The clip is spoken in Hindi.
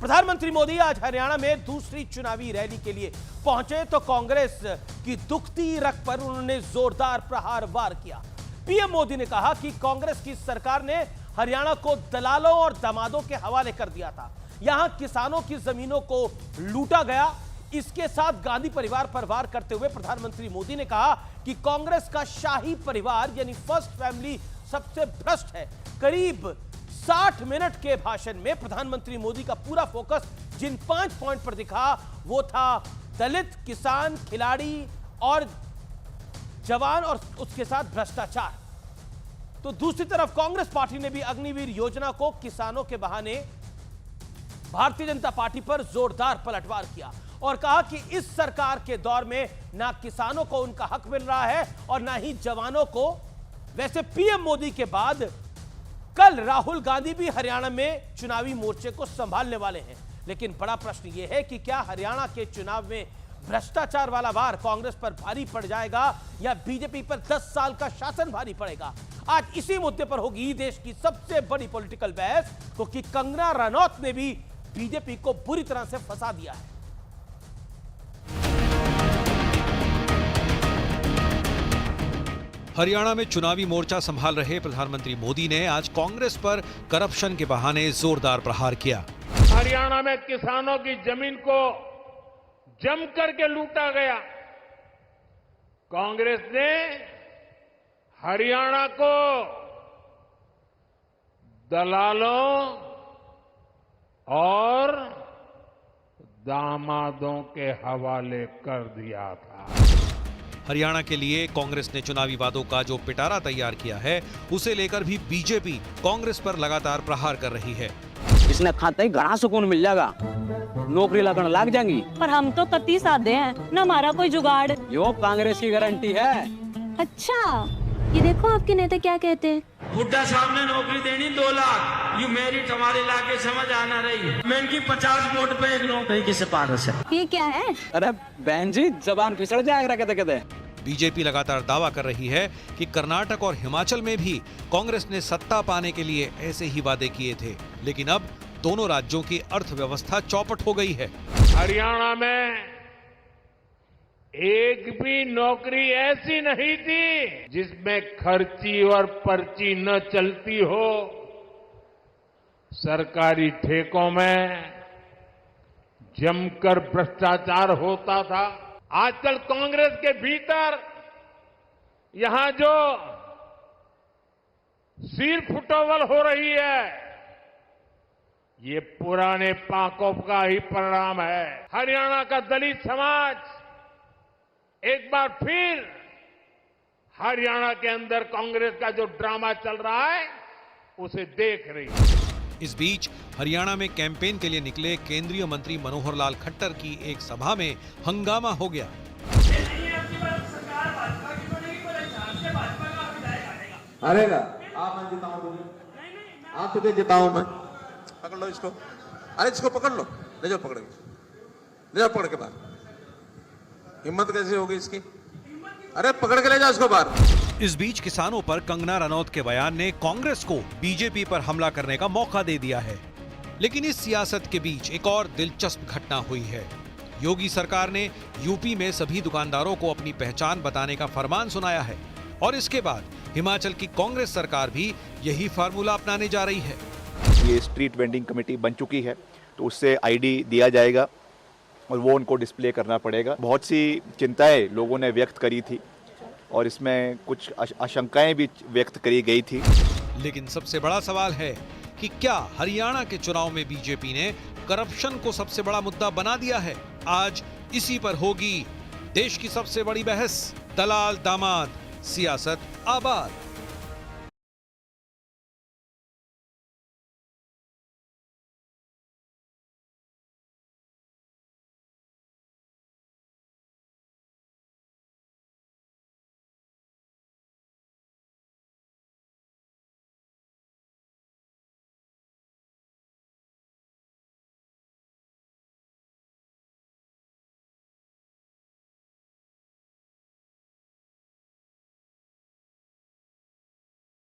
प्रधानमंत्री मोदी आज हरियाणा में दूसरी चुनावी रैली के लिए पहुंचे तो कांग्रेस की दुखती रग पर उन्होंने जोरदार प्रहार वार किया। पीएम मोदी ने कहा कि कांग्रेस की सरकार ने हरियाणा को दलालों और दामादों के हवाले कर दिया था। यहां किसानों की जमीनों को लूटा गया। इसके साथ गांधी परिवार पर वार करते हुए प्रधानमंत्री मोदी ने कहा कि कांग्रेस का शाही परिवार यानी फर्स्ट फैमिली सबसे भ्रष्ट है। करीब 60 मिनट के भाषण में प्रधानमंत्री मोदी का पूरा फोकस जिन 5 पॉइंट पर दिखा वो था दलित, किसान, खिलाड़ी और जवान और उसके साथ भ्रष्टाचार। तो दूसरी तरफ कांग्रेस पार्टी ने भी अग्निवीर योजना को किसानों के बहाने भारतीय जनता पार्टी पर जोरदार पलटवार किया और कहा कि इस सरकार के दौर में ना किसानों को उनका हक मिल रहा है और ना ही जवानों को। वैसे पीएम मोदी के बाद कल राहुल गांधी भी हरियाणा में चुनावी मोर्चे को संभालने वाले हैं, लेकिन बड़ा प्रश्न यह है कि क्या हरियाणा के चुनाव में भ्रष्टाचार वाला वार कांग्रेस पर भारी पड़ जाएगा या बीजेपी पर 10 साल का शासन भारी पड़ेगा। आज इसी मुद्दे पर होगी देश की सबसे बड़ी पॉलिटिकल बहस, क्योंकि कंगना रनौत ने भी बीजेपी को बुरी तरह से फंसा दिया है। हरियाणा में चुनावी मोर्चा संभाल रहे प्रधानमंत्री मोदी ने आज कांग्रेस पर करप्शन के बहाने जोरदार प्रहार किया। हरियाणा में किसानों की जमीन को जम करके लूटा गया। कांग्रेस ने हरियाणा को दलालों और दामादों के हवाले कर दिया था। हरियाणा के लिए कांग्रेस ने चुनावी वादों का जो पिटारा तैयार किया है उसे लेकर भी बीजेपी कांग्रेस पर लगातार प्रहार कर रही है। इसने खाते ही घना सुकून मिल जाएगा, नौकरी लगने लग जाएंगी। पर हम तो 31 सादे हैं, न हमारा कोई जुगाड़। यो कांग्रेस की गारंटी है। अच्छा, ये देखो आपके नेता क्या कहते हैं। बुड्ढा साहब ने नौकरी देनी 2 लाख, यू मेरिट हमारे इलाके समझ आना रही। मैं इनकी 50 वोट पे एक नौकरी की सिफारिश है। ये क्या है? अरे बहन जी, जबान फिसड़ जाएगा कहते कहते। बीजेपी लगातार दावा कर रही है कि कर्नाटक और हिमाचल में भी कांग्रेस ने सत्ता पाने के लिए ऐसे ही वादे किए थे, लेकिन अब दोनों राज्यों की अर्थव्यवस्था चौपट हो गई है। हरियाणा में एक भी नौकरी ऐसी नहीं थी जिसमें खर्ची और पर्ची न चलती हो। सरकारी ठेकों में जमकर भ्रष्टाचार होता था। आजकल कांग्रेस के भीतर यहां जो सिर फुटोवल हो रही है, ये पुराने पाकों का ही परिणाम है। हरियाणा का दलित समाज एक बार फिर हरियाणा के अंदर कांग्रेस का जो ड्रामा चल रहा है उसे देख रही है। इस बीच हरियाणा में कैंपेन के लिए निकले केंद्रीय मंत्री मनोहर लाल खट्टर की एक सभा में हंगामा हो गया। अरे ना, आप मैं जिताऊं तुझे, आप तुझे जिताऊं मैं। पकड़ लो इसको, अरे इसको पकड़ लो, ले जाओ पकड़ के, ले जाओ पकड़ के बाहर। हिम्मत कैसे होगी इसकी? अरे पकड़ के ले जाओ इसको बाहर। इस बीच किसानों पर कंगना रनौत के बयान ने कांग्रेस को बीजेपी पर हमला करने का मौका दे दिया है। लेकिन इस सियासत के बीच एक और दिलचस्प घटना हुई है। योगी सरकार ने यूपी में सभी दुकानदारों को अपनी पहचान बताने का फरमान सुनाया है और इसके बाद हिमाचल की कांग्रेस सरकार भी यही फार्मूला अपनाने जा रही है। ये स्ट्रीट वेंडिंग कमेटी बन चुकी है, तो उससे आईडी दिया जाएगा और वो उनको डिस्प्ले करना पड़ेगा। बहुत सी चिंताएं लोगों ने व्यक्त करी थी और इसमें कुछ आशंकाएं भी व्यक्त करी गई थी। लेकिन सबसे बड़ा सवाल है कि क्या हरियाणा के चुनाव में बीजेपी ने करप्शन को सबसे बड़ा मुद्दा बना दिया है? आज इसी पर होगी देश की सबसे बड़ी बहस। दलाल दामाद, सियासत आबाद।